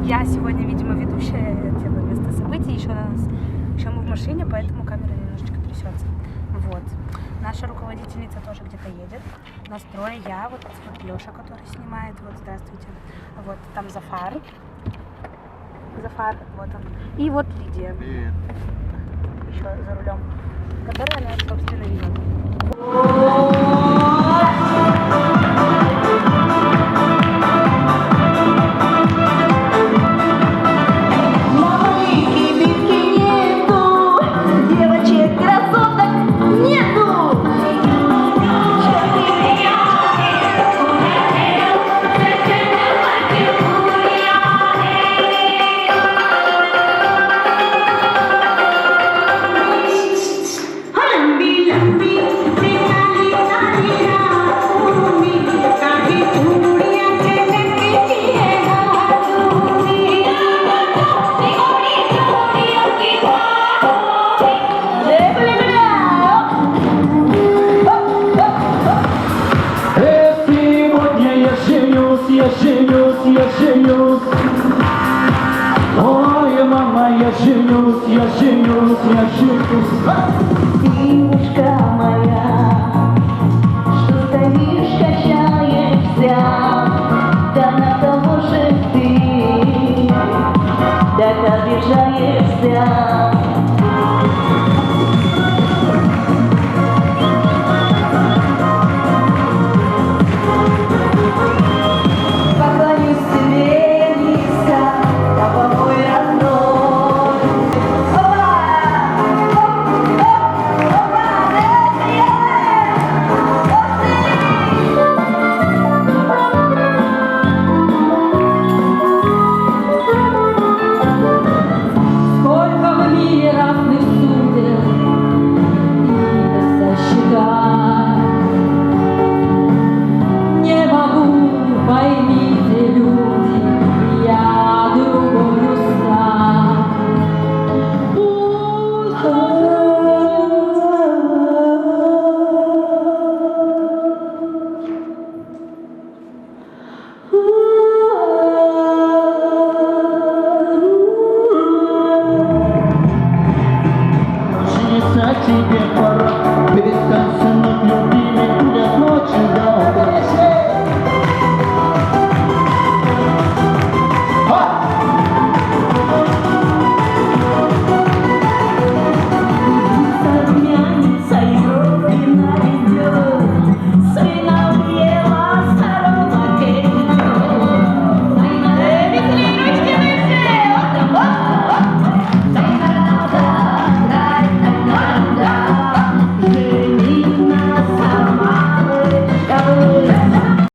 Я сегодня, видимо, ведущая этого места событий, еще мы в машине, поэтому камера немножечко трясется. Вот. Наша руководительница тоже где-то едет. Настрой я, вот Леша, который снимает, вот, здравствуйте. Вот, там Зафар, вот он. И вот Лидия. Привет. Еще за рулем, которая нас, собственно, ведет. Я женюсь. Ой, мама, я женюсь. Девушка моя, что стоишь, качаешься, да на того же ты так обижаешься.